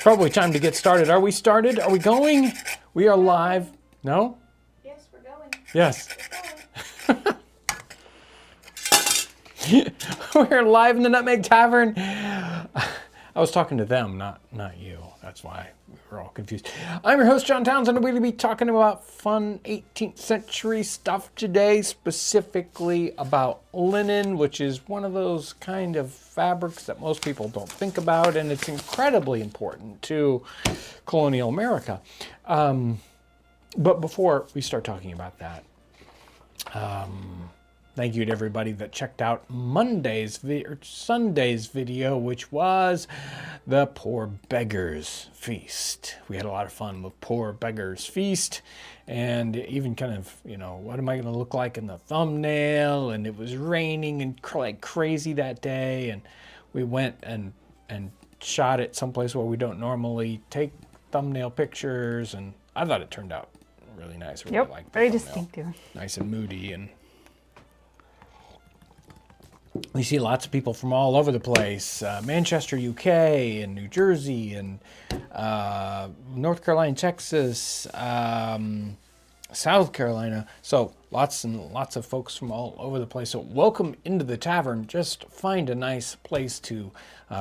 Probably time to get started. Are we started? Are we going? We are live. No? Yes, we're going. Yes. We're live in the Nutmeg Tavern. I was talking to them, not you. That's why we were all confused. I'm your host, John Townsend, and we're going to be talking about fun 18th century stuff today, specifically about linen, which is one of those kind of fabrics that most people don't think about, and it's incredibly important to colonial America. But before we start talking about that, thank you to everybody that checked out Sunday's video, which was the Poor Beggars Feast. We had a lot of fun with Poor Beggars Feast, and even kind of, what am I going to look like in the thumbnail? And it was raining and like crazy that day, and we went and shot it someplace where we don't normally take thumbnail pictures, and I thought it turned out really nice. Really liked the very thumbnail. distinctive. Nice and moody, and we see lots of people from all over the place, Manchester, UK, and New Jersey, and North Carolina, Texas, South Carolina. So lots and lots of folks from all over the place. So welcome into the tavern. Just find a nice place to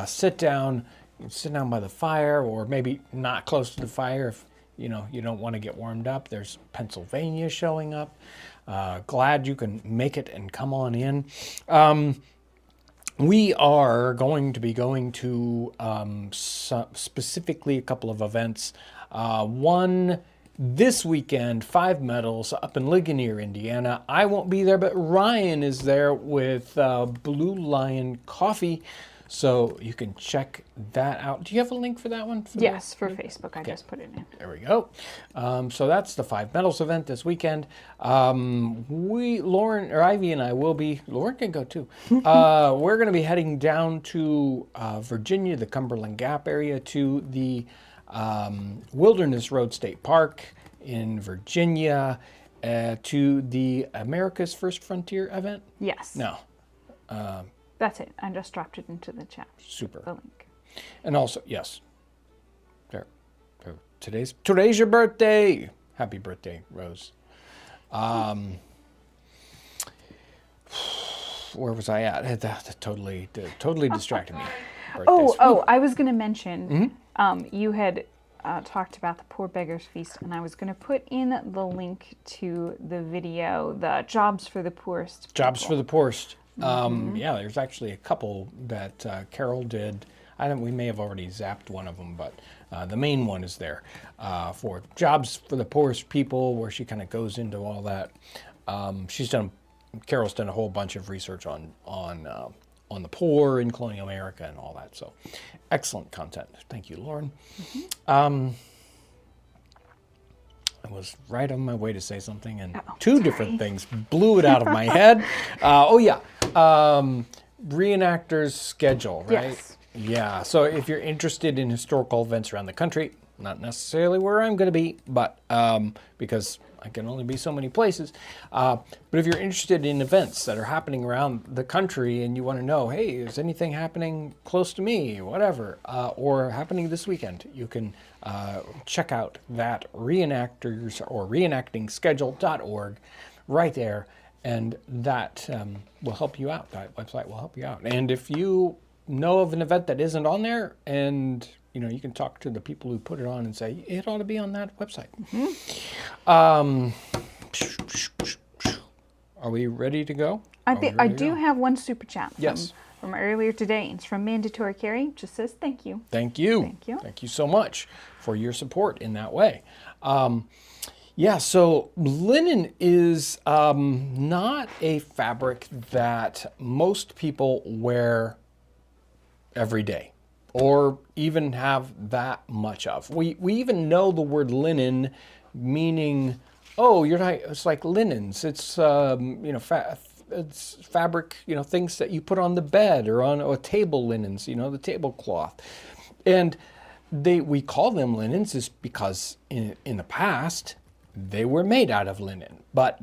sit down. You can sit down by the fire, or maybe not close to the fire if you don't want to get warmed up. There's Pennsylvania showing up. Glad you can make it and come on in. We are going to be going to specifically a couple of events. One this weekend, 5 Metals up in Ligonier, Indiana. I won't be there, but Ryan is there with Blue Lion Coffee. So you can check that out. Do you have a link for that one? Yes, for Facebook. I just put it in. There we go. So that's the 5 Metals event this weekend. Lauren, or Ivy and I will be, Lauren can go too. We're going to be heading down to Virginia, the Cumberland Gap area, to the Wilderness Road State Park in Virginia, to the America's First Frontier event. Yes. No. That's it. I just dropped it into the chat. Super. The link. And also, yes. There. Today's your birthday. Happy birthday, Rose. Where was I at? That totally distracted me. Birthdays. I was going to mention, you had talked about the Poor Beggars Feast, and I was going to put in the link to the video, the Jobs for the Poorest. Jobs for the Poorest. Yeah, there's actually a couple that Carol did. We may have already zapped one of them, but the main one is there for Jobs for the Poorest People, where she kind of goes into all that. Carol's done a whole bunch of research on the poor in colonial America and all that. So excellent content. Thank you, Lauren. I was right on my way to say something, and two different things blew it out of my head. Reenactors schedule, right? Yes. Yeah, so if you're interested in historical events around the country, not necessarily where I'm going to be, but because I can only be so many places. But if you're interested in events that are happening around the country and you want to know, hey, is anything happening close to me, whatever, or happening this weekend, you can check out that reenactors or reenactingschedule.org right there, and that will help you out. That website will help you out. And if you know of an event that isn't on there, and you can talk to the people who put it on and say, it ought to be on that website. Are we ready to go? I do have one super chat from earlier today. It's from Mandatory Carry. It just says thank you. Thank you. Thank you. Thank you so much for your support in that way. So linen is not a fabric that most people wear every day, or even have that much of. We even know the word linen, meaning, it's like linens. It's it's fabric, things that you put on the bed or on a table linens, the tablecloth. And we call them linens is because in the past they were made out of linen, but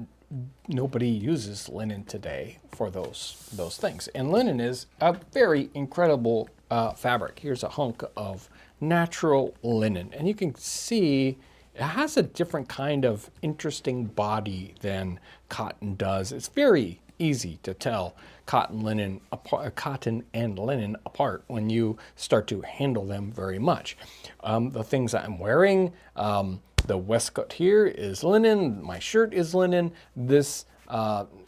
nobody uses linen today for those things. And linen is a very incredible fabric. Here's a hunk of natural linen. And you can see it has a different kind of interesting body than cotton does. It's very easy to tell cotton and linen apart when you start to handle them very much. The things that I'm wearing, the waistcoat here is linen, my shirt is linen, this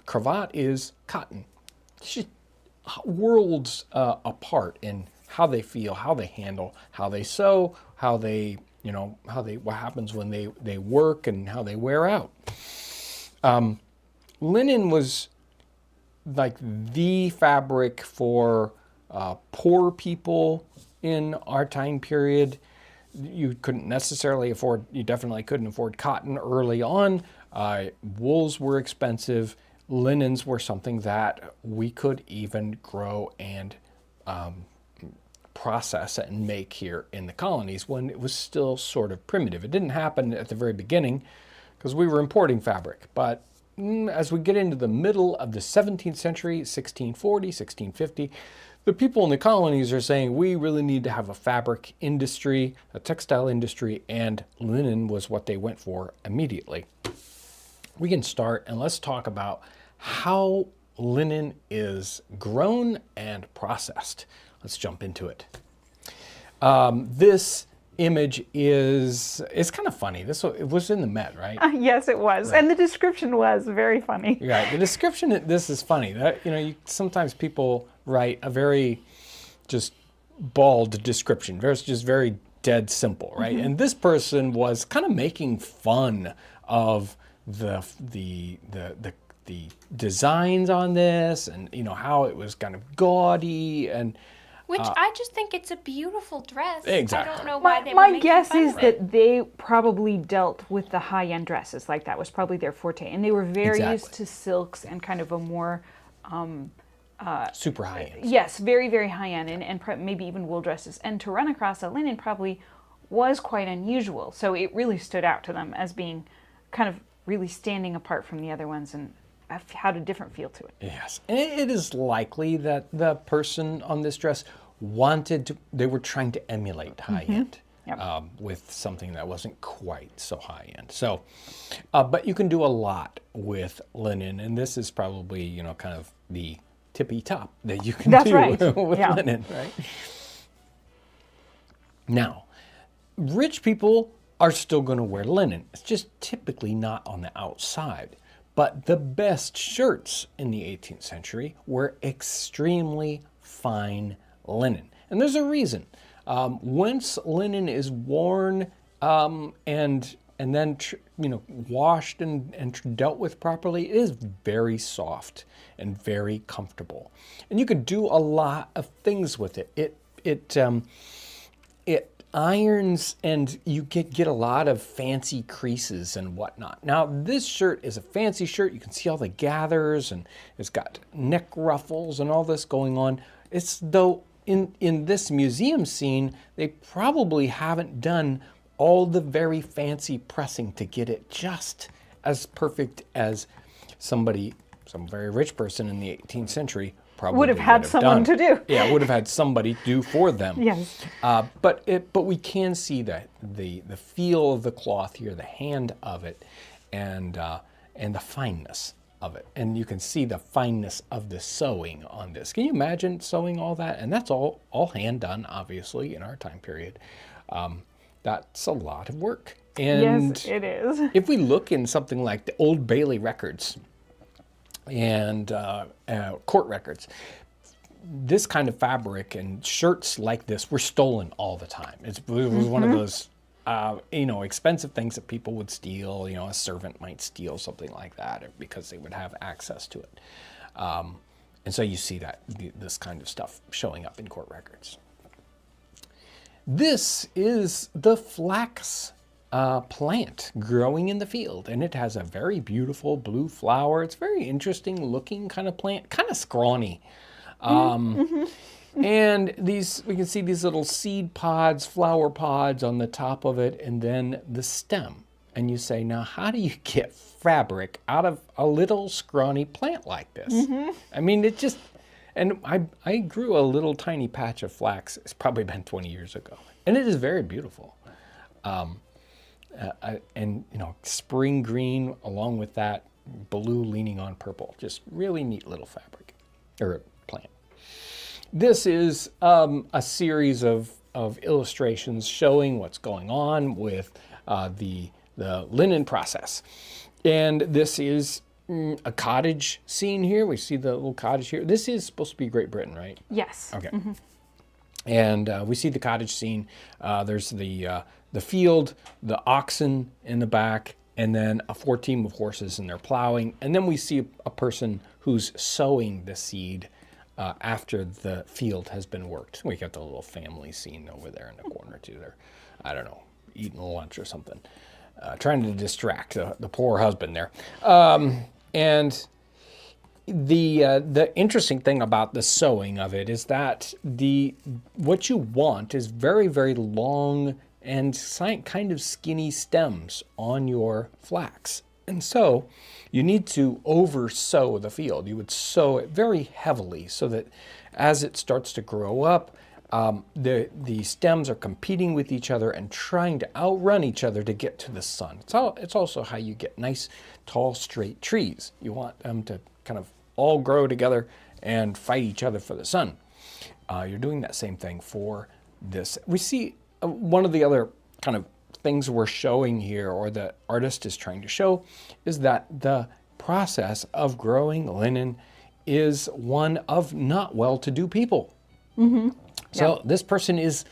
cravat is cotton. It's just worlds apart in how they feel, how they handle, how they sew, how they, what happens when they work and how they wear out. Linen was like the fabric for poor people in our time period. You definitely couldn't afford cotton early on. Wools were expensive. Linens were something that we could even grow and process and make here in the colonies when it was still sort of primitive. It didn't happen at the very beginning because we were importing fabric, but as we get into the middle of the 17th century, 1640, 1650, the people in the colonies are saying we really need to have a fabric industry, a textile industry, and linen was what they went for immediately. We can start and let's talk about how linen is grown and processed. Let's jump into it. This image it's kind of funny. It was in the Met, right? Yes, it was. Right. And the description was very funny. Right. The description, this is funny. Sometimes people write a very just bald description. It's just very dead simple, right? Mm-hmm. And this person was kind of making fun of the designs on this and, how it was kind of gaudy and... Which I just think it's a beautiful dress. Exactly. I don't know why they were My making guess fun is of that it. they probably dealt with the high-end dresses. Like that was probably their forte. And they were very used to silks and kind of a more... super high-end. Yes, very, very high-end and maybe even wool dresses. And to run across a linen probably was quite unusual. So it really stood out to them as being kind of really standing apart from the other ones and had a different feel to it. Yes. And it is likely that the person on this dress they were trying to emulate high-end. Yep. With something that wasn't quite so high-end. So, but you can do a lot with linen, and this is probably, kind of the tippy top that you can do right. with linen, right? Now, rich people are still going to wear linen. It's just typically not on the outside. But the best shirts in the 18th century were extremely fine linen. And there's a reason. Once linen is worn and then washed and dealt with properly, it is very soft and very comfortable. And you could do a lot of things with it. It irons and you get a lot of fancy creases and whatnot. Now this shirt is a fancy shirt. You can see all the gathers and it's got neck ruffles and all this going on. It's though in this museum scene, they probably haven't done all the very fancy pressing to get it just as perfect as some very rich person in the 18th century probably would have had someone to do. Yeah, would have had somebody do for them. Yes. But we can see that the feel of the cloth here, the hand of it, and the fineness of it. And you can see the fineness of the sewing on this. Can you imagine sewing all that? And that's all hand done, obviously, in our time period. That's a lot of work. And yes, it is. If we look in something like the Old Bailey records and court records, this kind of fabric and shirts like this were stolen all the time. It was one of those expensive things that people would steal. A servant might steal something like that because they would have access to it. And so you see this kind of stuff showing up in court records. This is the flax plant growing in the field, and it has a very beautiful blue flower. It's a very interesting looking kind of plant, kind of scrawny. And we can see these little seed pods, flower pods on the top of it, and then the stem. And you say, now how do you get fabric out of a little scrawny plant like this? I mean, And I grew a little tiny patch of flax. It's probably been 20 years ago. And it is very beautiful. And, spring green along with that blue leaning on purple. Just really neat little fabric or plant. This is a series of illustrations showing what's going on with the linen process. And this is a cottage scene here. We see the little cottage here. This is supposed to be Great Britain, right? Yes. Okay. And we see the cottage scene. There's the field, the oxen in the back, and then a 14 of horses, and they're plowing. And then we see a person who's sowing the seed after the field has been worked. We got the little family scene over there in the corner too. They're, I don't know, eating lunch or something, trying to distract the poor husband there. And the interesting thing about the sewing of it is that what you want is very, very long and kind of skinny stems on your flax. And so you need to over sow the field. You would sow it very heavily so that as it starts to grow up, the stems are competing with each other and trying to outrun each other to get to the sun. It's also how you get nice, tall, straight trees. You want them to kind of all grow together and fight each other for the sun. You're doing that same thing for this. We see one of the other kind of things we're showing here, or the artist is trying to show, is that the process of growing linen is one of not well-to-do people. So this person is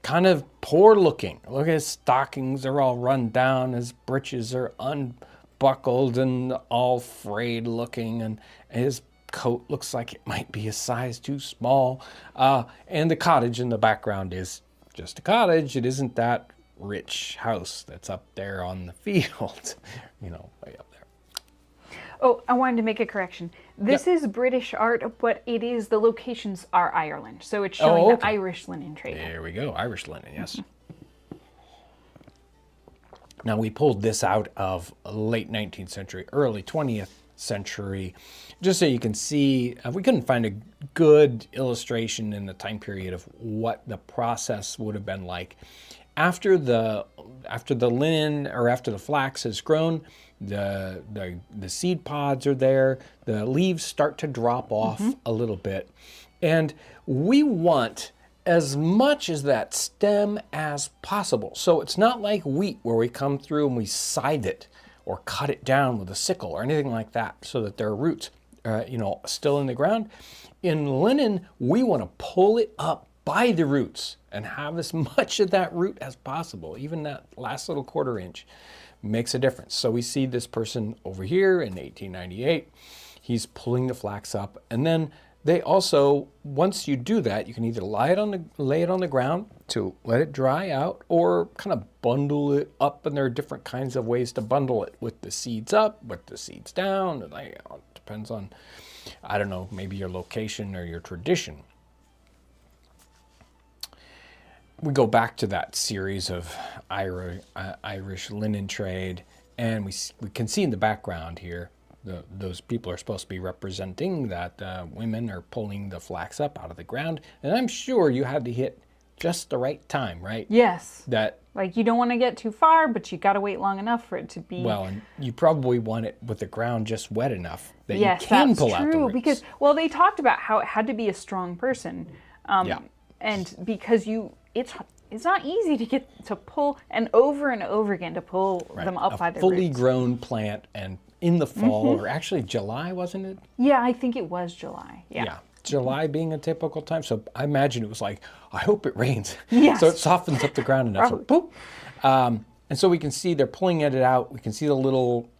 kind of poor looking. Look at his stockings, they're all run down. His breeches are unbuckled and all frayed looking, and his coat looks like it might be a size too small. And the cottage in the background is just a cottage. It isn't that rich house that's up there on the field, way up there. Oh, I wanted to make a correction. This is British art, but the locations are Ireland. So it's showing the Irish linen trade. There we go, Irish linen, yes. Now we pulled this out of late 19th century, early 20th century, just so you can see. We couldn't find a good illustration in the time period of what the process would have been like. After the linen, or after the flax has grown, the seed pods are there, the leaves start to drop off a little bit, and we want as much as that stem as possible. So it's not like wheat where we come through and we scythe it or cut it down with a sickle or anything like that so that there are roots still in the ground. In linen, we want to pull it up by the roots and have as much of that root as possible. Even that last little quarter inch makes a difference. So we see this person over here in 1898, he's pulling the flax up, and then they also, once you do that, you can either lay it on the ground to let it dry out, or kind of bundle it up, and there are different kinds of ways to bundle it, with the seeds up, with the seeds down. It depends on, I don't know, maybe your location or your tradition. We go back to that series of Irish linen trade, and we can see in the background here, those people are supposed to be representing that women are pulling the flax up out of the ground. And I'm sure you had to hit just the right time, right? Yes. That, like, you don't want to get too far, but you got to wait long enough for it to be... Well, and you probably want it with the ground just wet enough that yes, you can that's pull out the true, roots. because, well, they talked about how it had to be a strong person. And because it's not easy to get to pull, and over again to pull them up by the roots. A fully grown plant, and in the fall, or actually July, wasn't it? Yeah, I think it was July. Yeah. July being a typical time. So I imagine it was like, I hope it rains. Yes. So it softens up the ground enough. So boop. And so we can see they're pulling it out. We can see the little,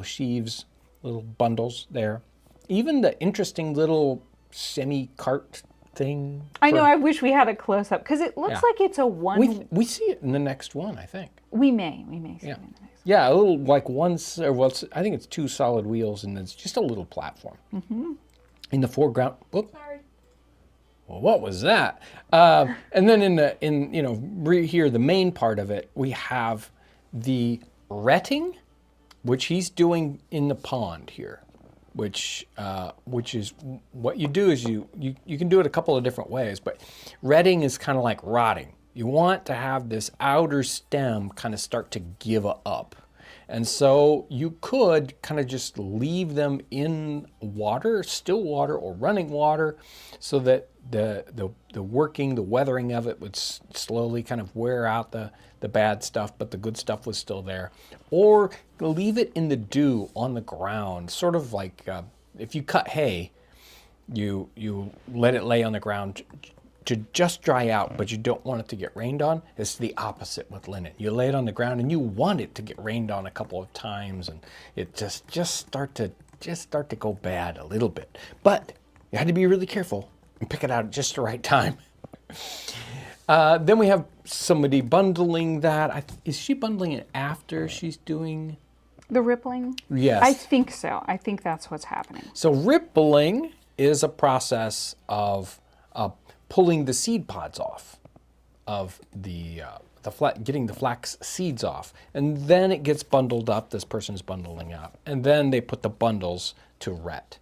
sheaves, little bundles there. Even the interesting little semi-cart thing. I know, I wish we had a close-up, because it looks like it's a one... We see it in the next one, I think. We may see it in the next one. Yeah, a little like I think it's two solid wheels, and it's just a little platform. In the foreground. Whoop. Sorry. Well, what was that? And then here, the main part of it, we have the retting, which he's doing in the pond here. which is what you do is you can do it a couple of different ways, but retting is kind of like rotting. You want to have this outer stem kind of start to give up. And so you could kind of just leave them in water, still water or running water, so that the weathering of it would slowly kind of wear out the bad stuff, but the good stuff was still there. Or leave it in the dew on the ground, sort of like if you cut hay, you let it lay on the ground to just dry out, but you don't want it to get rained on. It's the opposite with linen. You lay it on the ground and you want it to get rained on a couple of times, and it just start to go bad a little bit. But you had to be really careful and pick it out at just the right time. Then we have somebody bundling that. Is she bundling it after she's doing The rippling? Yes. I think so. I think that's what's happening. So rippling is a process of pulling the seed pods off of getting the flax seeds off, and then it gets bundled up. This person's bundling up, and then they put the bundles to ret.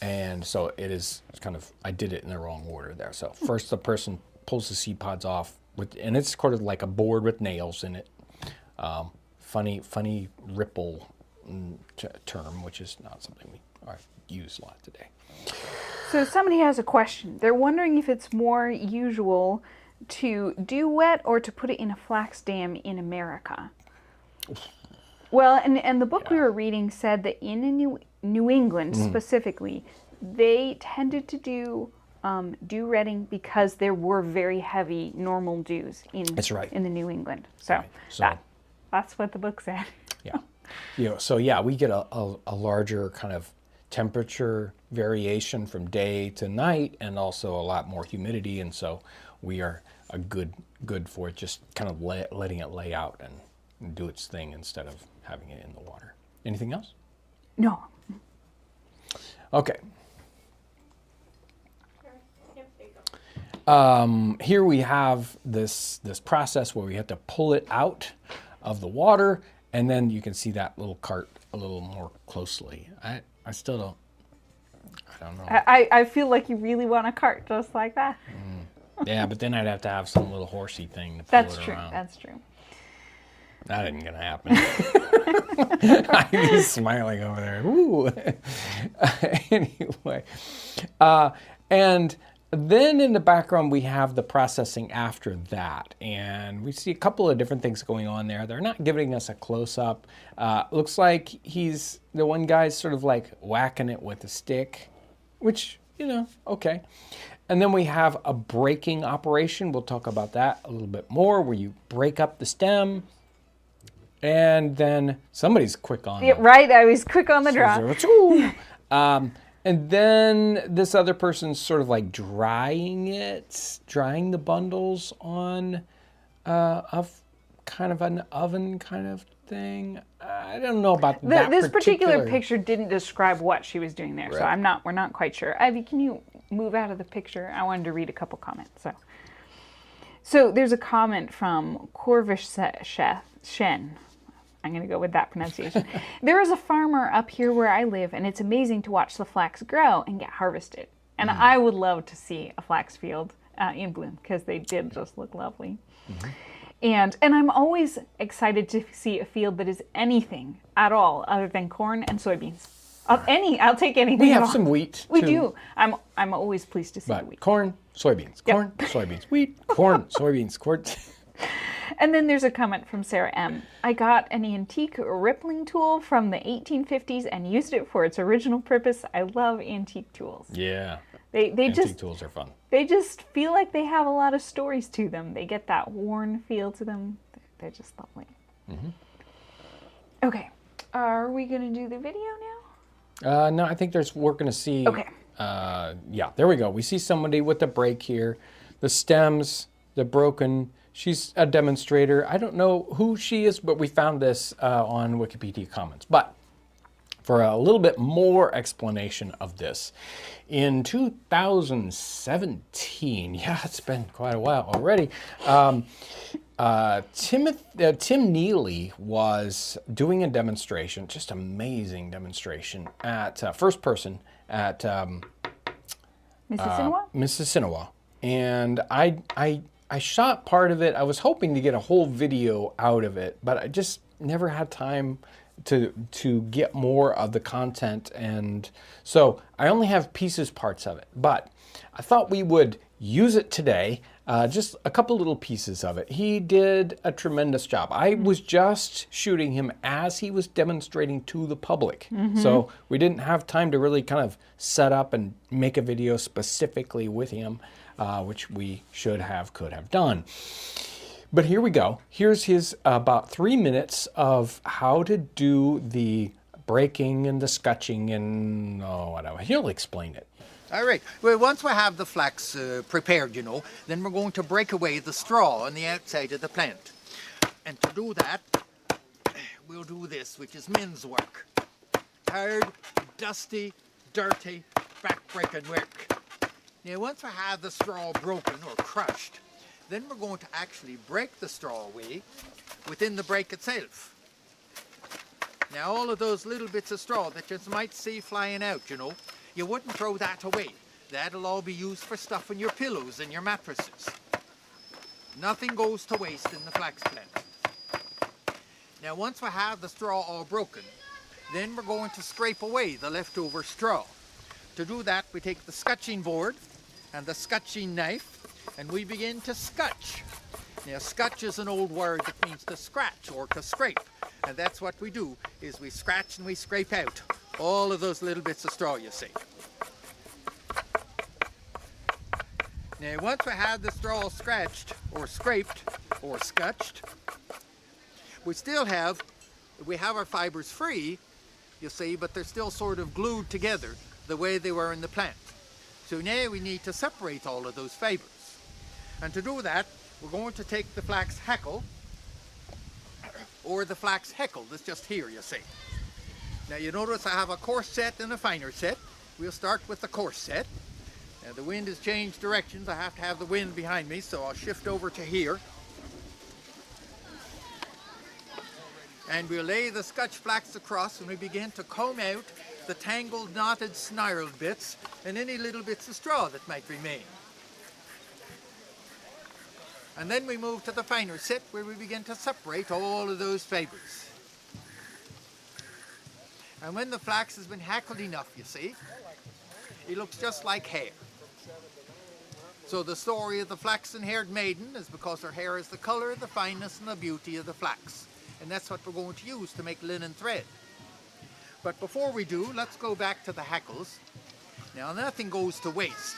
And so it is kind of, I did it in the wrong order there. So first the person pulls the seed pods off and it's sort of like a board with nails in it. Funny ripple term, which is not something we use a lot today. So somebody has a question. They're wondering if it's more usual to do wet or to put it in a flax dam in America. Well, and the book we were reading said that in New England specifically, they tended to do dew retting because there were very heavy normal dews in the New England. So, that's what the book said. Yeah. We get a larger kind of temperature variation from day to night, and also a lot more humidity, and so we are a good for it, just kind of letting it lay out and do its thing instead of having it in the water. Anything else? No. Okay. Here we have this process where we have to pull it out of the water, and then you can see that little cart a little more closely. I still don't. I don't know. I feel like you really want a cart just like that. Yeah, but then I'd have to have some little horsey thing to pull it around. That's true. That isn't gonna happen. I'm smiling over there. Ooh. Anyway, and then in the background we have the processing after that, and we see a couple of different things going on there. They're not giving us a close-up. Looks like the one guy's sort of like whacking it with a stick, which, okay. And then we have a breaking operation. We'll talk about that a little bit more, where you break up the stem. And then somebody's quick on right, I was quick on the draw. And then this other person's sort of like drying the bundles on kind of an oven kind of thing. I don't know about that. This particular picture didn't describe what she was doing there, right. So we're not quite sure. Ivy, can you move out of the picture? I wanted to read a couple comments. So there's a comment from Corvish Shen. I'm going to go with that pronunciation. There is a farmer up here where I live, and it's amazing to watch the flax grow and get harvested. And I would love to see a flax field in bloom, because they did just look lovely. Mm-hmm. And I'm always excited to see a field that is anything at all other than corn and soybeans. I'll take anything. We have some wheat. We do. I'm always pleased to see the wheat. Corn, soybeans, corn, soybeans, wheat, corn, soybeans, corn. And then there's a comment from Sarah M. I got an antique rippling tool from the 1850s and used it for its original purpose. I love antique tools. Yeah. Antique tools are fun. They just feel like they have a lot of stories to them. They get that worn feel to them. They're just lovely. Mm-hmm. Okay. Are we going to do the video now? No, I think we're going to see. Okay. Yeah, there we go. We see somebody with a break here. The stems, the broken. She's a demonstrator. I don't know who she is, but we found this on Wikipedia Commons. But for a little bit more explanation of this, in 2017, yeah, it's been quite a while already, Tim Nealeigh was doing a demonstration, just amazing demonstration at first person at Mississinawa, and I shot part of it. I was hoping to get a whole video out of it, but I just never had time to get more of the content, and so I only have parts of it. But I thought we would use it today, just a couple little pieces of it. He did a tremendous job. I was just shooting him as he was demonstrating to the public. So we didn't have time to really kind of set up and make a video specifically with him, which we could have done. But here we go. Here's his about 3 minutes of how to do the breaking and the scutching and whatever. He'll explain it. All right. Well, once we have the flax prepared, then we're going to break away the straw on the outside of the plant. And to do that, we'll do this, which is men's work. Hard, dusty, dirty, back-breaking work. Now, once we have the straw broken or crushed, then we're going to actually break the straw away within the break itself. Now, all of those little bits of straw that you might see flying out, you wouldn't throw that away. That'll all be used for stuffing your pillows and your mattresses. Nothing goes to waste in the flax plant. Now, once we have the straw all broken, then we're going to scrape away the leftover straw. To do that, we take the scutching board and the scutching knife, and we begin to scutch. Now, scutch is an old word that means to scratch or to scrape. And that's what we do, is we scratch and we scrape out all of those little bits of straw you see. Now, once we have the straw scratched or scraped or scutched, we have our fibers free, you see, but they're still sort of glued together the way they were in the plant. So now we need to separate all of those fibers. And to do that, we're going to take the flax hackle, or the flax heckle that's just here, you see. Now, you notice I have a coarse set and a finer set. We'll start with the coarse set. Now, the wind has changed directions. I have to have the wind behind me, so I'll shift over to here. And we'll lay the scutch flax across, and we begin to comb out the tangled, knotted, snarled bits and any little bits of straw that might remain. And then we move to the finer set, where we begin to separate all of those fibers. And when the flax has been hackled enough, you see, it looks just like hair. So the story of the flaxen-haired maiden is because her hair is the color, the fineness, and the beauty of the flax. And that's what we're going to use to make linen thread. But before we do, let's go back to the hackles. Now, nothing goes to waste.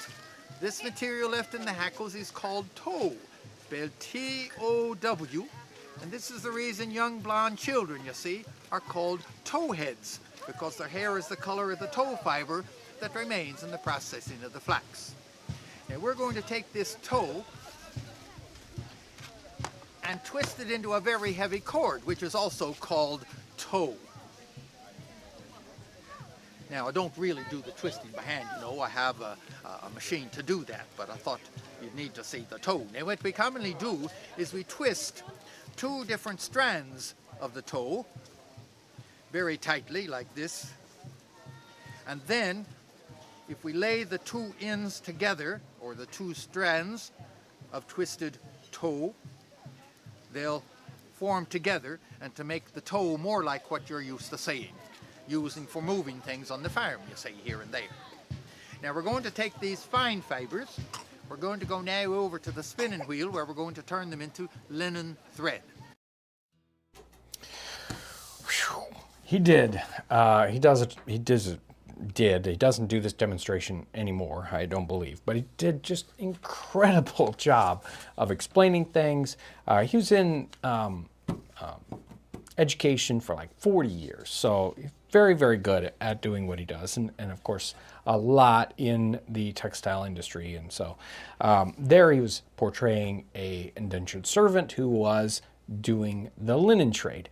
This material left in the hackles is called tow, spelled T-O-W, and this is the reason young blonde children, you see, are called towheads, because their hair is the color of the tow fiber that remains in the processing of the flax. Now, we're going to take this tow and twist it into a very heavy cord, which is also called tow. Now, I don't really do the twisting by hand, I have a machine to do that, but I thought you'd need to see the tow. Now, what we commonly do is we twist 2 different strands of the tow very tightly, like this. And then, if we lay the 2 ends together, or the 2 strands of twisted tow, they'll form together and to make the tow more like what you're used to seeing, using for moving things on the farm, you see, here and there. Now, we're going to take these fine fibers, we're going to go now over to the spinning wheel, where we're going to turn them into linen thread. He did. He doesn't do this demonstration anymore, I don't believe, but he did just incredible job of explaining things. He was in education for like 40 years, so very, very good at doing what he does, and of course a lot in the textile industry. And so there he was portraying a indentured servant who was doing the linen trade.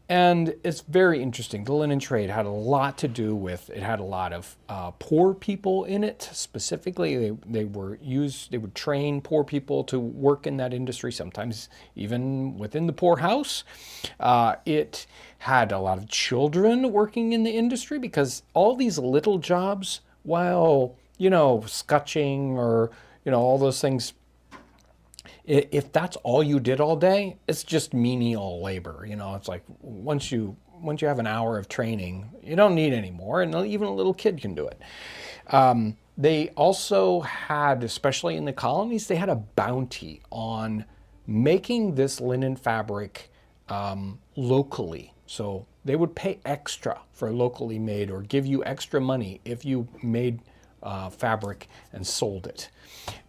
And it's very interesting. The linen trade had a lot to do with, it had a lot of poor people in it specifically. They would train poor people to work in that industry, sometimes even within the poorhouse. It had a lot of children working in the industry because all these little jobs, while, scutching or, all those things, if that's all you did all day, it's just menial labor. It's like once you have an hour of training, you don't need any more, and even a little kid can do it. They also had, especially in the colonies, they had a bounty on making this linen fabric locally. So they would pay extra for locally made or give you extra money if you made fabric and sold it,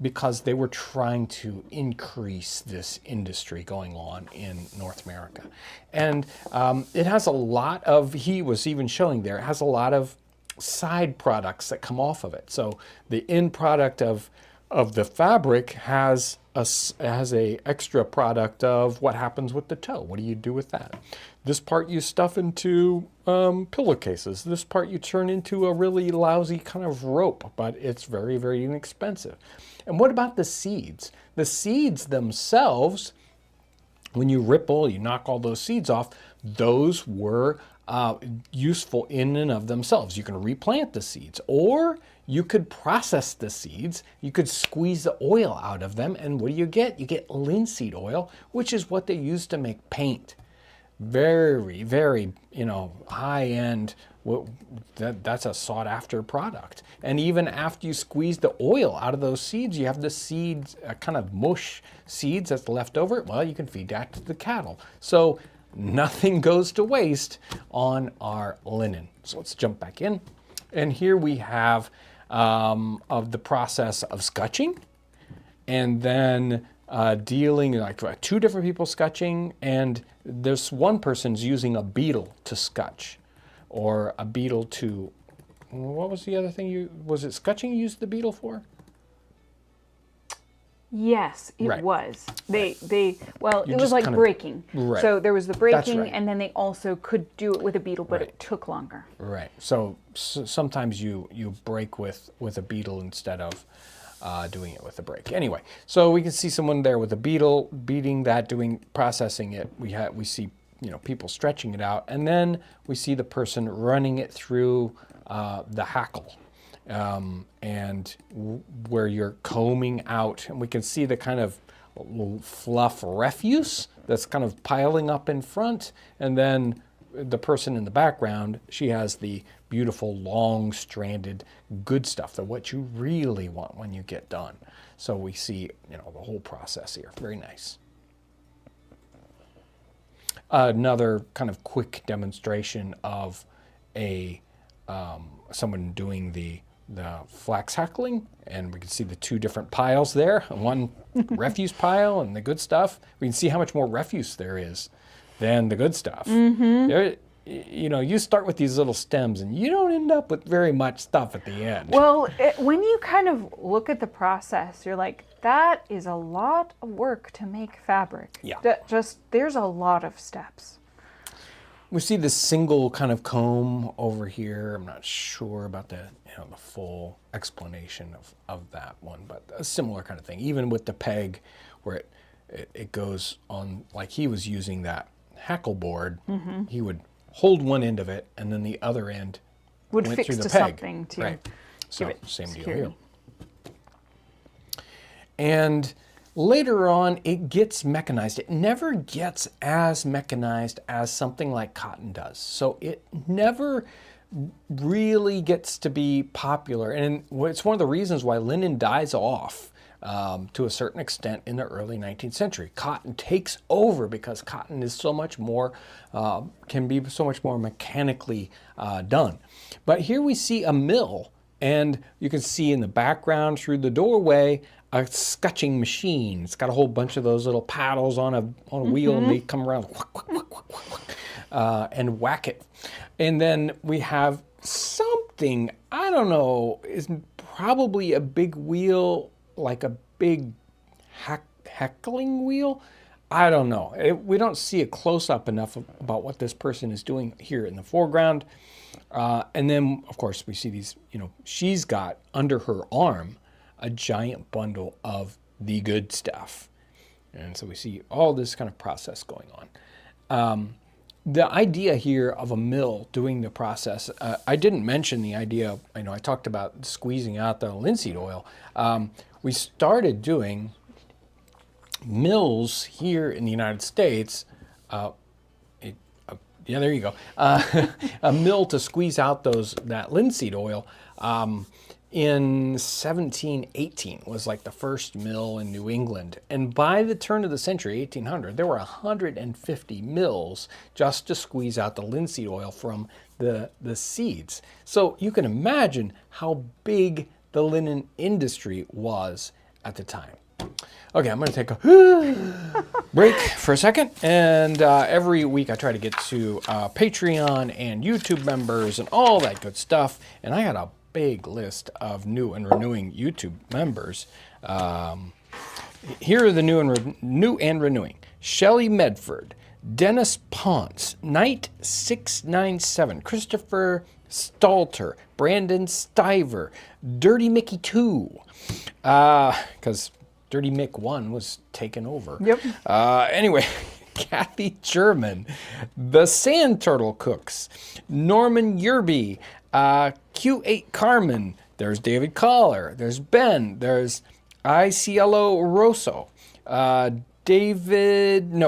because they were trying to increase this industry going on in North America. And it has a lot of, he was even showing there, it has a lot of side products that come off of it. So the end product of the fabric has a extra product of what happens with the toe. What do you do with that? This part you stuff into pillowcases. This part you turn into a really lousy kind of rope, but it's very, very inexpensive. And what about the seeds? The seeds themselves, when you you knock all those seeds off, those were useful in and of themselves. You can replant the seeds, or you could process the seeds. You could squeeze the oil out of them, and what do you get? You get linseed oil, which is what they use to make paint. Very, very, high-end. That's a sought-after product. And even after you squeeze the oil out of those seeds, you have the seeds, kind of mush seeds that's left over. Well, you can feed that to the cattle. So nothing goes to waste on our linen. So let's jump back in. And here we have of the process of scutching, and then dealing, like two different people scutching, and this one person's using a beetle to scutch, or a beetle to, what was the other thing was it scutching you used the beetle for? Yes, it Right. was. It was just like kind of- breaking. Right. So there was the breaking, right. and then they also could do it with a beetle, but Right. it took longer. Right. So sometimes you break with a beetle instead of doing it with a brake. Anyway, so we can see someone there with a beetle beating that, processing it. We see people stretching it out, and then we see the person running it through the hackle, and where you're combing out, and we can see the kind of fluff refuse that's kind of piling up in front, and then the person in the background, she has the beautiful long stranded good stuff, what you really want when you get done. So we see the whole process here. Very nice. Another kind of quick demonstration of someone doing the flax hackling, and we can see the two different piles there. One refuse pile and the good stuff. We can see how much more refuse there is than the good stuff. Mm-hmm. You start with these little stems, and you don't end up with very much stuff at the end. Well, when you kind of look at the process, you're like, that is a lot of work to make fabric. Yeah. There's a lot of steps. We see this single kind of comb over here. I'm not sure about the full explanation of that one, but a similar kind of thing. Even with the peg, where it goes on, like he was using that hackle board, mm-hmm. He would hold one end of it, and then the other end would went fix through the to peg. something to Right. So give it same security. deal here. And later on, it gets mechanized. It never gets as mechanized as something like cotton does. So it never really gets to be popular. And it's one of the reasons why linen dies off to a certain extent in the early 19th century. Cotton takes over because cotton is so much more, can be so much more mechanically done. But here we see a mill, and you can see in the background through the doorway a scutching machine. It's got a whole bunch of those little paddles on a wheel, and they come around and whack it. And then we have something, I don't know, is probably a big wheel, like a big heckling wheel. I don't know. We don't see a close-up enough about what this person is doing here in the foreground. And then, of course, we see these, she's got under her arm a giant bundle of the good stuff. And so we see all this kind of process going on. The idea here of a mill doing the process, I didn't mention the idea, I talked about squeezing out the linseed oil. We started doing mills here in the United States. Yeah, there you go. A mill to squeeze out that linseed oil in 1718 was like the first mill in New England. And by the turn of the century, 1800, there were 150 mills just to squeeze out the linseed oil from the seeds. So you can imagine how big the linen industry was at the time. Okay, I'm going to take a break for a second. And every week I try to get to Patreon and YouTube members and all that good stuff. And I had a big list of new and renewing YouTube members. Here are the new and renewing. Shelley Medford, Dennis Ponce, Knight697, Christopher Stalter, Brandon Stiver, Dirty Mickey 2, because Dirty Mick 1 was taken over. Yep. Anyway, Kathy German, The Sand Turtle Cooks, Norman Yerby, Q8 Carmen, there's David Collar, there's Ben, there's ICLO Rosso,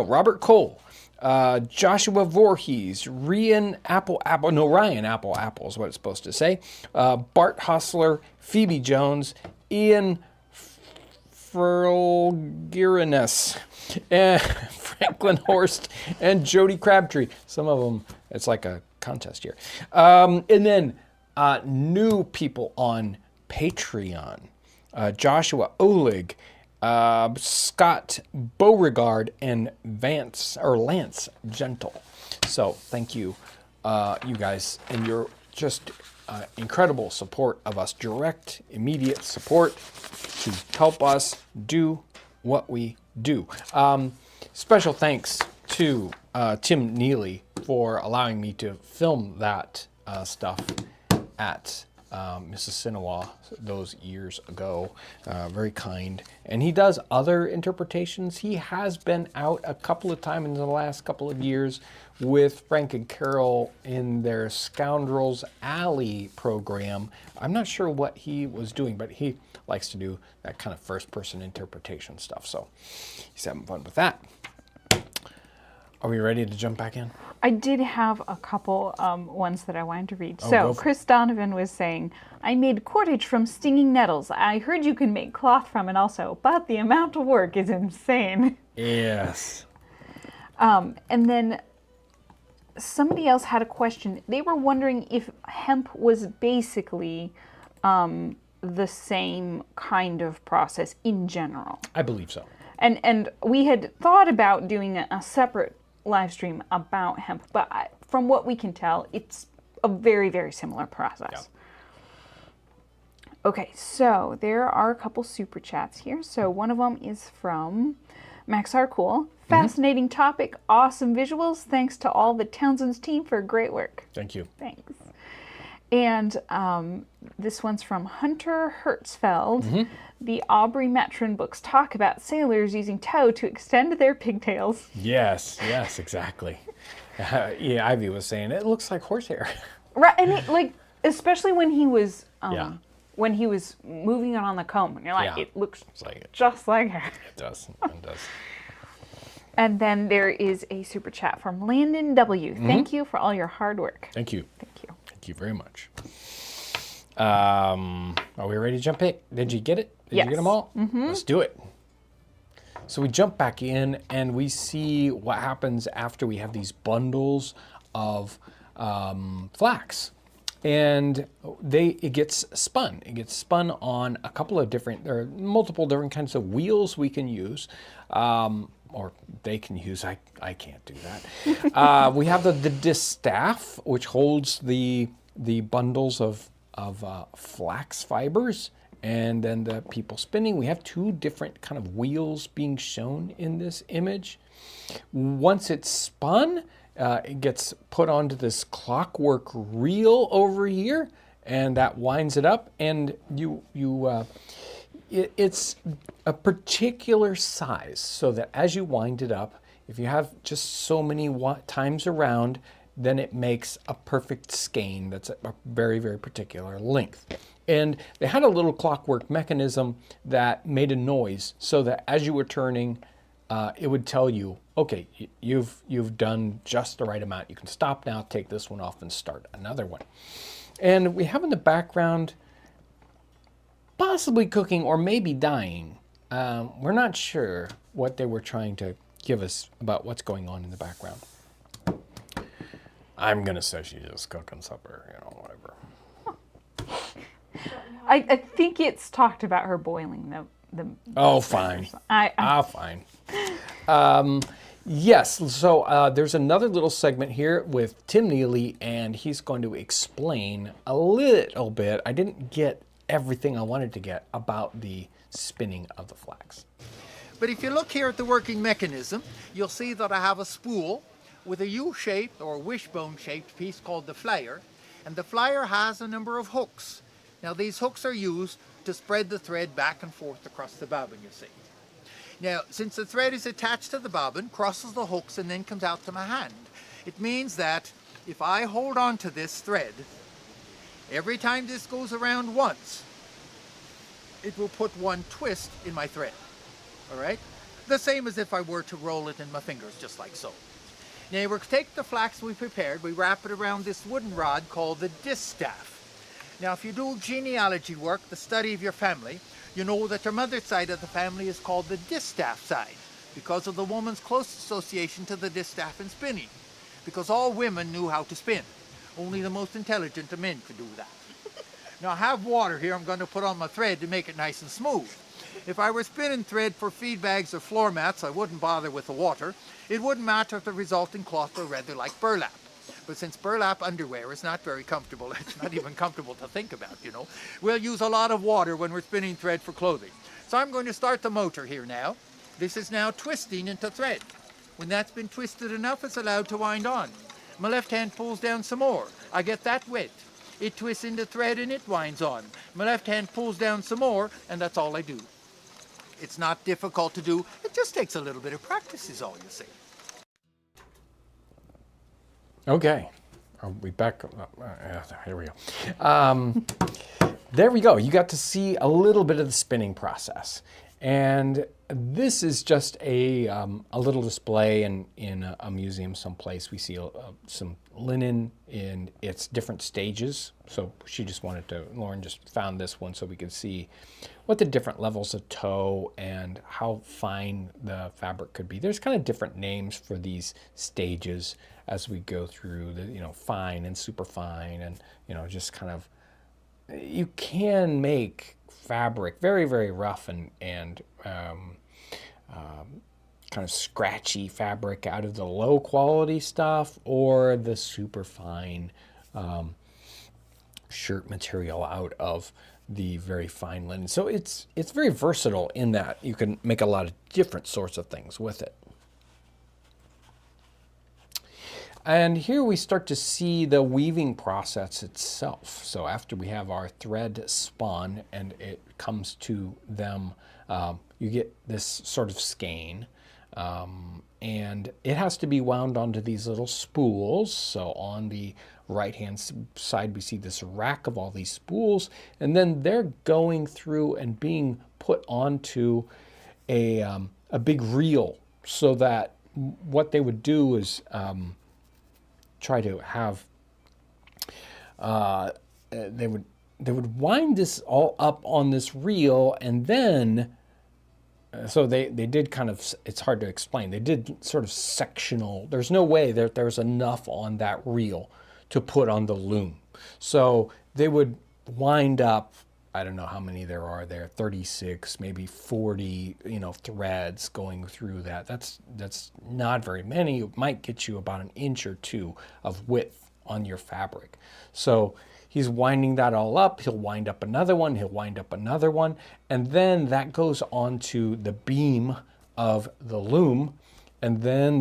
Robert Cole, Joshua Voorhees, Ryan Apple is what it's supposed to say, Bart Hostler, Phoebe Jones, Ian Ferlgirinas, Franklin Horst, and Jody Crabtree. Some of them, it's like a contest here. And then new people on Patreon. Joshua Olig, Scott Beauregard, and Lance Gentle. So thank you, you guys, and your just incredible support of us, direct, immediate support to help us do what we do. Special thanks to Tim Nealeigh for allowing me to film that stuff at Mississinawa those years ago. Very kind. And he does other interpretations. He has been out a couple of times in the last couple of years with Frank and Carol in their Scoundrels Alley program. I'm not sure what he was doing, but he likes to do that kind of first-person interpretation stuff. So he's having fun with that. Are we ready to jump back in? I did have a couple ones that I wanted to read. Oh, so Chris Donovan was saying, I made cordage from stinging nettles. I heard you can make cloth from it also, but the amount of work is insane. Yes. And then somebody else had a question. They were wondering if hemp was basically the same kind of process in general. I believe so. And we had thought about doing a separate live stream about hemp, but from what we can tell, it's a very, very similar process. Yeah. Okay, so there are a couple super chats here. So one of them is from Max Harcool. Fascinating topic, awesome visuals. Thanks to all the Townsend's team for great work. Thank you. Thanks. And this one's from Hunter Hertzfeld. The Aubrey Matron books talk about sailors using tow to extend their pigtails. Yes, exactly. Yeah, Ivy was saying it looks like horsehair. Right, and it, like, especially when he was Yeah. when he was moving it on the comb, and you're like, Yeah. it looks It's like it. just like hair. It does. It does. And then there is a super chat from Landon W. Thank you for all your hard work. Thank you. Thank you. Thank you very much. Are we ready to jump in? Did you get it? Did Yes. you get them all? Let's do it. So we jump back in and we see what happens after we have these bundles of flax. And it gets spun. It gets spun on a couple of there are multiple different kinds of wheels we can use. Or they can use, I can't do that. We have the distaff, which holds the bundles of flax fibers, and then the people spinning. We have two different kind of wheels being shown in this image. Once it's spun, it gets put onto this clockwork reel over here, and that winds it up, and it's a particular size, so that as you wind it up, if you have just so many times around, then it makes a perfect skein that's a very, very particular length. And they had a little clockwork mechanism that made a noise so that as you were turning, it would tell you, okay, you've done just the right amount. You can stop now, take this one off, and start another one. And we have in the background possibly cooking or maybe dying. We're not sure what they were trying to give us about what's going on in the background. I'm going to say she's just cooking supper, whatever. I think it's talked about her boiling the Oh, fine. Fine. Yes, so there's another little segment here with Tim Nealeigh, and he's going to explain a little bit. I didn't get everything I wanted to get about the spinning of the flax. But if you look here at the working mechanism, you'll see that I have a spool with a U-shaped or wishbone-shaped piece called the flyer, and the flyer has a number of hooks. Now these hooks are used to spread the thread back and forth across the bobbin, you see. Now, since the thread is attached to the bobbin, crosses the hooks and then comes out to my hand, it means that if I hold on to this thread, every time this goes around once, it will put one twist in my thread, all right? The same as if I were to roll it in my fingers, just like so. Now we'll take the flax we prepared, we wrap it around this wooden rod called the distaff. Now if you do genealogy work, the study of your family, you know that your mother's side of the family is called the distaff side because of the woman's close association to the distaff in spinning. Because all women knew how to spin. Only the most intelligent of men could do that. Now I have water here I'm going to put on my thread to make it nice and smooth. If I were spinning thread for feed bags or floor mats, I wouldn't bother with the water. It wouldn't matter if the resulting cloth were rather like burlap. But since burlap underwear is not very comfortable, it's not even comfortable to think about, we'll use a lot of water when we're spinning thread for clothing. So I'm going to start the motor here now. This is now twisting into thread. When that's been twisted enough, it's allowed to wind on. My left hand pulls down some more. I get that wet. It twists into thread and it winds on. My left hand pulls down some more, and that's all I do. It's not difficult to do. It just takes a little bit of practice is all you see. Okay. Are we back? Here we go. There we go. You got to see a little bit of the spinning process. And this is just a little display in a museum someplace. We see some linen in its different stages. So Lauren just found this one so we could see what the different levels of tow and how fine the fabric could be. There's kind of different names for these stages as we go through the, fine and super fine and, just kind of, you can make fabric very, very rough and kind of scratchy fabric out of the low quality stuff or the super fine shirt material out of the very fine linen. So it's very versatile in that you can make a lot of different sorts of things with it. And here we start to see the weaving process itself. So after we have our thread spun and it comes to them, you get this sort of skein. And it has to be wound onto these little spools. So on the right-hand side, we see this rack of all these spools. And then they're going through and being put onto a big reel so that what they would do is try to have they would wind this all up on this reel, and then so they did kind of, it's hard to explain, they did sort of sectional. There's no way that there's enough on that reel to put on the loom, so they would wind up, I don't know how many there are there, 36, maybe 40, threads going through that. That's not very many. It might get you about an inch or two of width on your fabric. So, he's winding that all up. He'll wind up another one. He'll wind up another one. And then that goes onto the beam of the loom. And then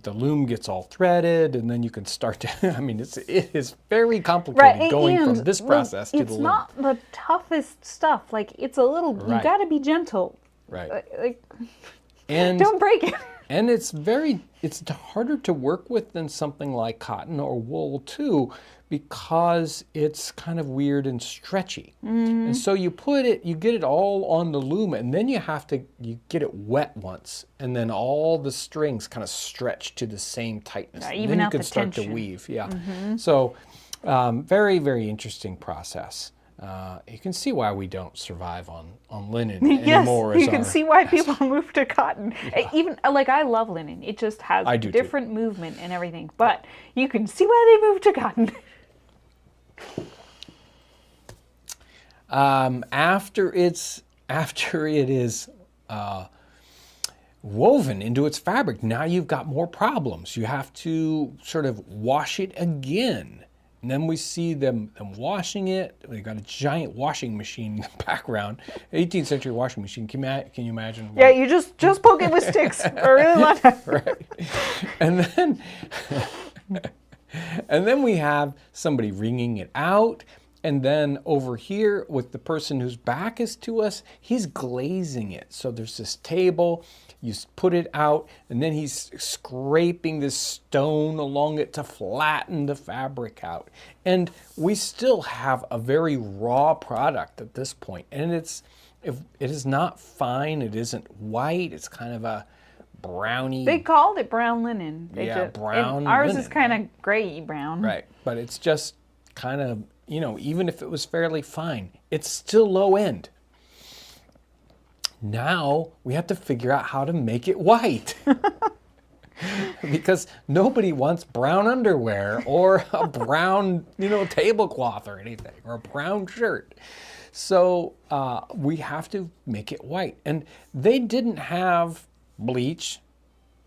the loom gets all threaded, and then you can start to, I mean, it is very complicated going from this process to the loom. It's not the toughest stuff. Like, it's a little, you Right. got to be gentle. Right. Like, And don't break it. And it's harder to work with than something like cotton or wool too, because it's kind of weird and stretchy. And so you get it all on the loom, and then you get it wet once, and then all the strings kind of stretch to the same tightness. And even then you out can the start to tension. weave. Yeah. So very, very interesting process. You can see why we don't survive on linen anymore. Yes, you can see why people move to cotton. Even, like, I love linen. It just has I do different movement and everything. But you can see why they move to cotton. After it is woven into its fabric, now you've got more problems. You have to sort of wash it again. And then we see them washing it. They got a giant washing machine in the background, 18th century washing machine. Can you imagine? Yeah, you just poke it with sticks for a really long time. Right. And then we have somebody wringing it out. And then over here with the person whose back is to us, he's glazing it. So there's this table, you put it out, and then he's scraping this stone along it to flatten the fabric out. And we still have a very raw product at this point. And it is not fine, it isn't white, it's kind of a browny. They called it brown linen. Brown ours linen, is kind of gray brown. Right, but it's just kind of, even if it was fairly fine, it's still low end. Now we have to figure out how to make it white. Because nobody wants brown underwear or a brown, tablecloth or anything, or a brown shirt. So we have to make it white. And they didn't have bleach.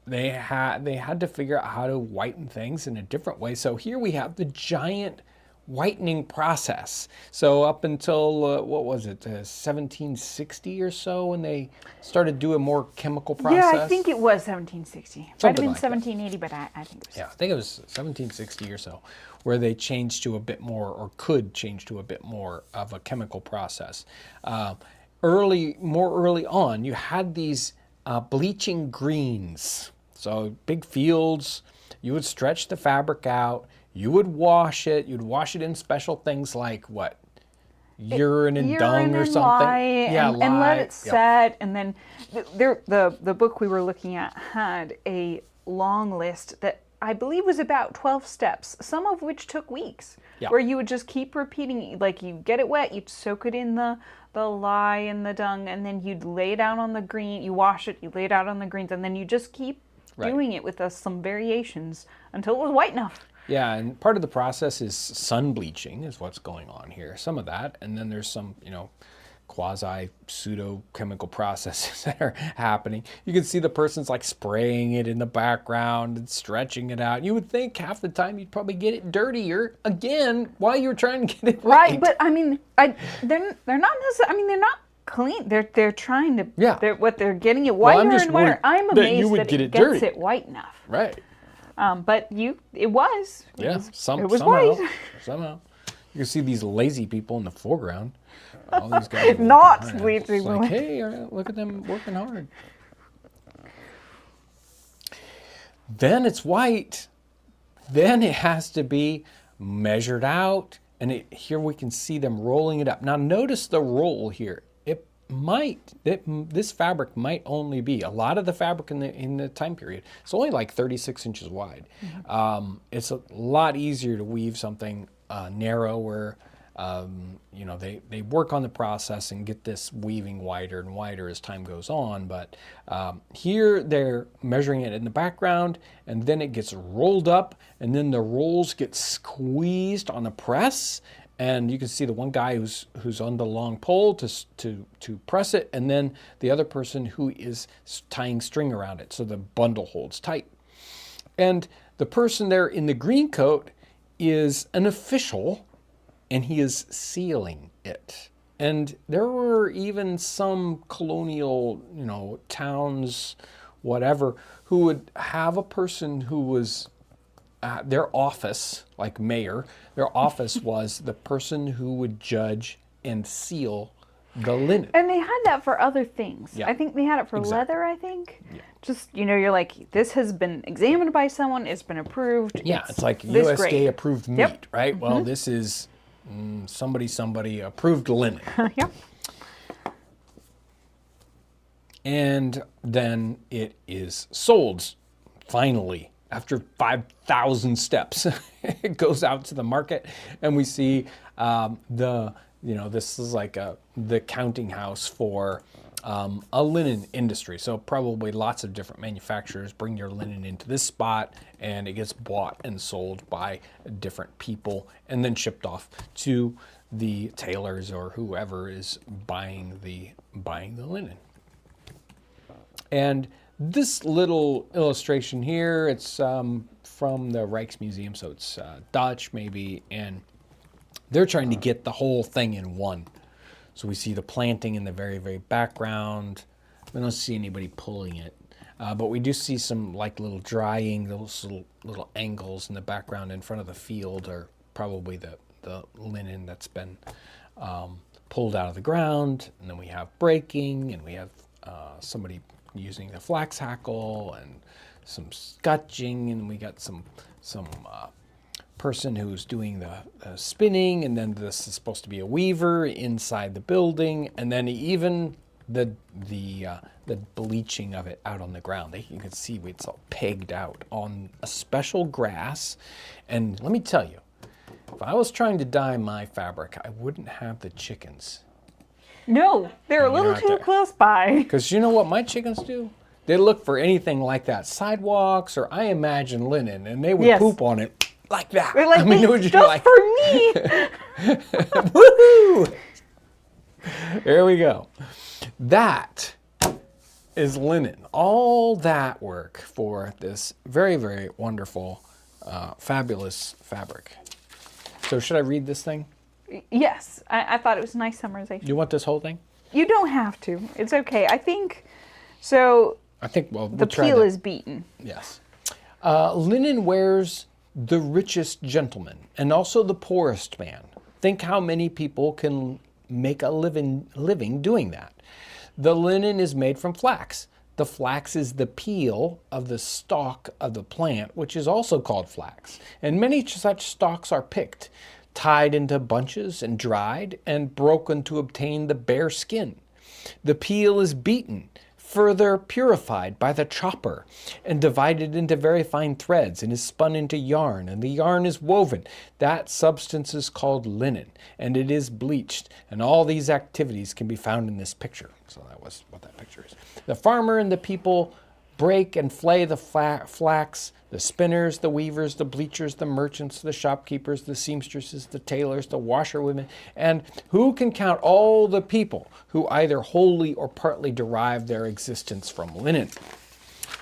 They had to figure out how to whiten things in a different way. So here we have the giant whitening process. So up until, 1760 or so, when they started doing more chemical process? Yeah, I think it was 1760. Might have Something been like that. 1780, but I think it was. Yeah, I think it was 1760 or so, where they changed to a bit more, or could change to a bit more of a chemical process. More early on, you had these bleaching greens. So big fields, you would stretch the fabric out, you would wash it. You'd wash it in special things like what? Urine and dung or something. Lye, and let it set. And then the book we were looking at had a long list that I believe was about 12 steps, some of which took weeks, where you would just keep repeating, like you get it wet, you'd soak it in the lye and the dung, and then you'd lay it out on the green, you wash it, you lay it out on the greens, and then you just keep doing it with some variations until it was white enough. Yeah, and part of the process is sun bleaching is what's going on here. Some of that, and then there's some, quasi pseudo chemical processes that are happening. You can see the person's like spraying it in the background and stretching it out. You would think half the time you'd probably get it dirtier again while you're trying to get it right. But I mean, they're not necessarily. I mean, they're not clean. They're trying to. Yeah. They're getting it whiter and whiter. I'm amazed that it gets dirty. it white enough. Right. But it was. Yeah, it was somehow. white. Somehow. You can see these lazy people in the foreground. All these guys Not behind. lazy It's like, women. hey, look at them working hard. Then it's white. Then it has to be measured out. And here we can see them rolling it up. Now notice the roll here. This fabric might only be, a lot of the fabric in the time period, it's only like 36 inches wide. Mm-hmm. It's a lot easier to weave something narrower. They work on the process and get this weaving wider and wider as time goes on. But here they're measuring it in the background, and then it gets rolled up, and then the rolls get squeezed on the press. And you can see the one guy who's on the long pole to press it, and then the other person who is tying string around it so the bundle holds tight. And the person there in the green coat is an official and he is sealing it. And there were even some colonial, towns, whatever, who would have a person who was their office, like mayor, their office was the person who would judge and seal the linen. And they had that for other things. Yeah. I think they had it for Exactly. leather, I think. Yeah. Just, you're like, this has been examined by someone, it's been approved. Yeah, it's like this USDA grade. approved meat, Yep. right? Well, this is somebody approved linen. Yep. And then it is sold, finally, after 5,000 steps. It goes out to the market, and we see this is like the counting house for a linen industry. So probably lots of different manufacturers bring your linen into this spot, and it gets bought and sold by different people and then shipped off to the tailors or whoever is buying the linen. And this little illustration here, it's from the Rijksmuseum, so it's Dutch maybe, and they're trying to get the whole thing in one. So we see the planting in the very, very background. We don't see anybody pulling it, but we do see some like little drying, those little angles in the background in front of the field are probably the linen that's been pulled out of the ground. And then we have breaking, and we have somebody using the flax hackle and some scutching, and we got some person who's doing the spinning, and then this is supposed to be a weaver inside the building, and then even the bleaching of it out on the ground. You can see it's all pegged out on a special grass. And let me tell you, if I was trying to dye my fabric, I wouldn't have the chickens. No, they're a You're little not too there. close by. Because you know what my chickens do? They look for anything like that, sidewalks, or I imagine linen, and they would Yes. poop on it like that. They're like, I mean, "Wait, it would just just be like, for me. woohoo! There we go. That is linen. All that work for this very, very wonderful, fabulous fabric. So should I read this thing? Yes, I thought it was a nice summarization. Do you want this whole thing? You don't have to. It's okay. I think, so I think, well, the we'll try peel that. is beaten. Yes. Linen wears the richest gentleman and also the poorest man. Think how many people can make a living doing that. The linen is made from flax. The flax is the peel of the stalk of the plant, which is also called flax. And many such stalks are picked, tied into bunches and dried and broken to obtain the bare skin. The peel is beaten, further purified by the chopper, and divided into very fine threads, and is spun into yarn, and the yarn is woven. That substance is called linen, and it is bleached, and all these activities can be found in this picture. So that was what that picture is. The farmer and the people break and flay the flax, the spinners, the weavers, the bleachers, the merchants, the shopkeepers, the seamstresses, the tailors, the washerwomen, and who can count all the people who either wholly or partly derive their existence from linen.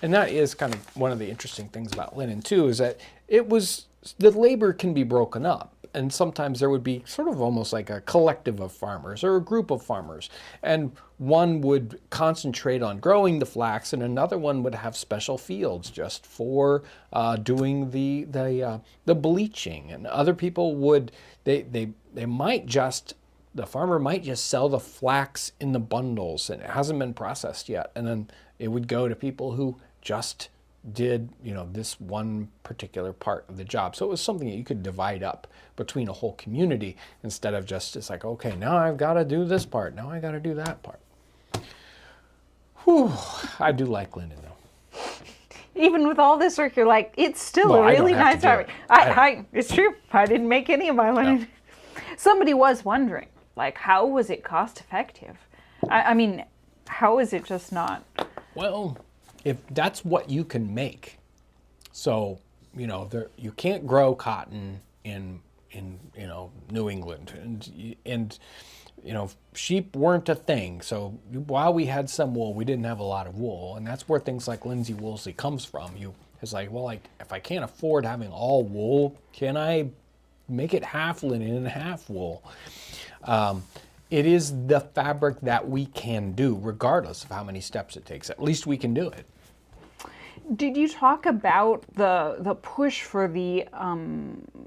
And that is kind of one of the interesting things about linen too, is that the labor can be broken up. And sometimes there would be sort of almost like a collective of farmers or a group of farmers. And one would concentrate on growing the flax, and another one would have special fields just for doing the bleaching. And other people would, the farmer might just sell the flax in the bundles, and it hasn't been processed yet. And then it would go to people who just did, this one particular part of the job. So it was something that you could divide up between a whole community instead of just, it's like, okay, now I've got to do this part. Now I got to do that part. Whew, I do like linen though. Even with all this work, you're like, it's still Well, a I don't really have nice to do fabric. it. It's true. I didn't make any of my linen. Somebody was wondering, like, how was it cost effective? I mean, how is it just not? Well, if that's what you can make. So, you can't grow cotton in New England, and sheep weren't a thing. So while we had some wool, we didn't have a lot of wool, and that's where things like Lindsay Woolsey comes from. It's like, well, if I can't afford having all wool, can I make it half linen and half wool. It is the fabric that we can do, regardless of how many steps it takes. At least we can do it. Did you talk about the push for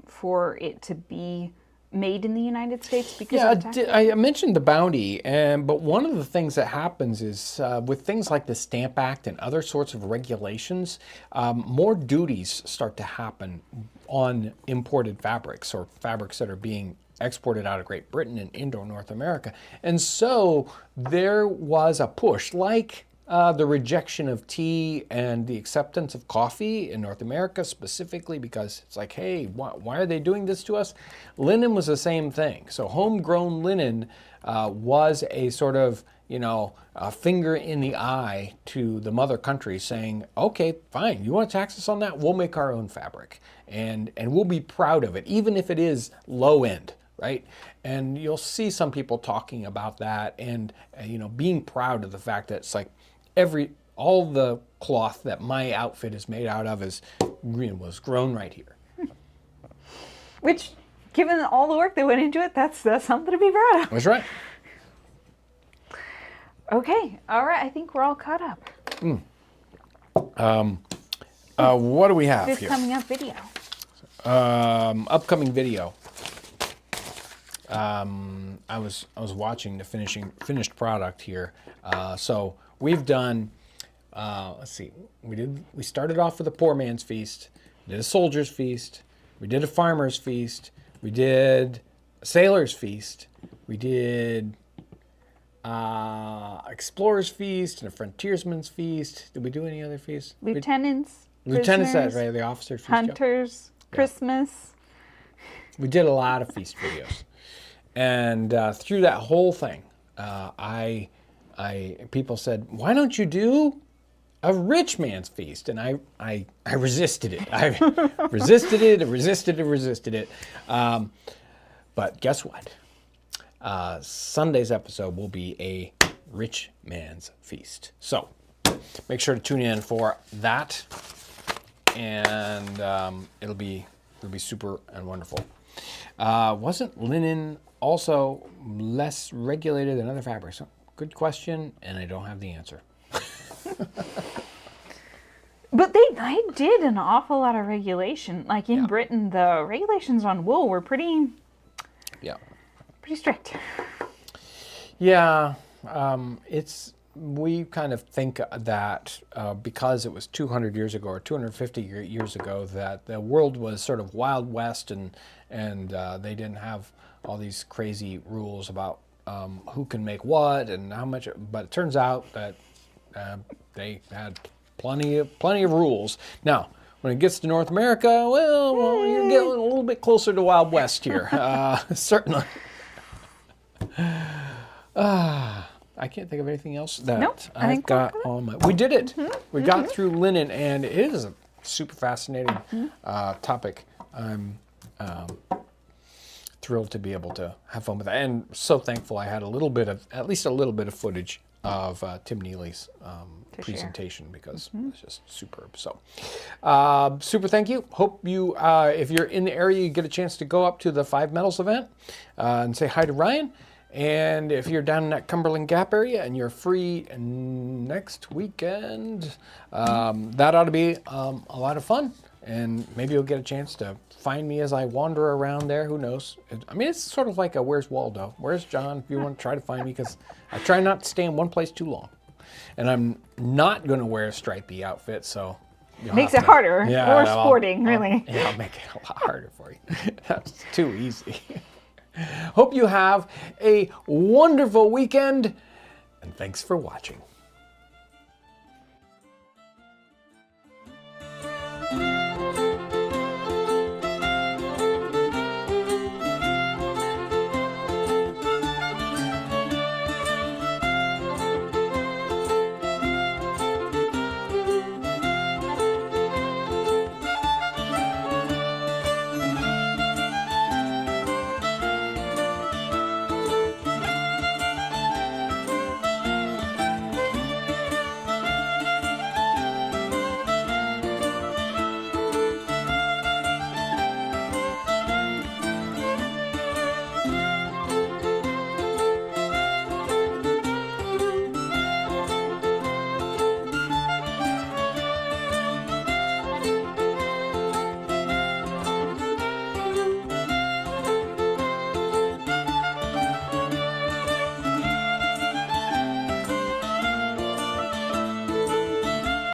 for it to be made in the United States because of the tax? I mentioned the bounty, but one of the things that happens is with things like the Stamp Act and other sorts of regulations, more duties start to happen on imported fabrics or fabrics that are being exported out of Great Britain and into North America. And so there was a push, like the rejection of tea and the acceptance of coffee in North America specifically, because it's like, hey, why are they doing this to us? Linen was the same thing. So homegrown linen was a sort of, a finger in the eye to the mother country saying, okay, fine, you want to tax us on that? We'll make our own fabric and we'll be proud of it, even if it is low end, right? And you'll see some people talking about that and, being proud of the fact that it's like, all the cloth that my outfit is made out of was grown right here. Which, given all the work that went into it, that's something to be proud of. That's right. Okay, all right. I think we're all caught up. What do we have This here? coming up video. Upcoming video. I was watching the finished product here. So we've done. Let's see. We started off with a poor man's feast. We did a soldier's feast. We did a farmer's feast. We did a sailor's feast. We did explorer's feast and a frontiersman's feast. Did we do any other feasts? Lieutenants. Lieutenants, prisoners, right? The officer's feast. Hunters. Christmas. We did a lot of feast videos, and through that whole thing, people said, "Why don't you do a rich man's feast?" And I resisted it. I resisted it. But guess what? Sunday's episode will be a rich man's feast. So make sure to tune in for that, and it'll be super and wonderful. Wasn't linen also less regulated than other fabrics? Good question, and I don't have the answer. But they did an awful lot of regulation. Like in Britain, the regulations on wool were pretty strict. Yeah, we kind of think that because it was 200 years ago or 250 years ago that the world was sort of Wild West and they didn't have all these crazy rules about who can make what and how much. But it turns out that they had plenty of rules. Now, when it gets to North America, well, you're getting a little bit closer to Wild West here, certainly. I can't think of anything else that Nope, I I've think got on my. We did it. We got through linen, and it is a super fascinating topic. I'm thrilled to be able to have fun with that, and so thankful I had at least a little bit of footage of Tim Nealeigh's presentation because it's just superb. So, super thank you. Hope you, if you're in the area, you get a chance to go up to the Five Metals event and say hi to Ryan. And if you're down in that Cumberland Gap area and you're free next weekend, that ought to be a lot of fun. And maybe you'll get a chance to find me as I wander around there. Who knows? It's sort of like a Where's Waldo? Where's John? If you want to try to find me, because I try not to stay in one place too long. And I'm not going to wear a stripy outfit, so... Makes it harder. Or sporting, really. I'll make it a lot harder for you. That's too easy. Hope you have a wonderful weekend, and thanks for watching.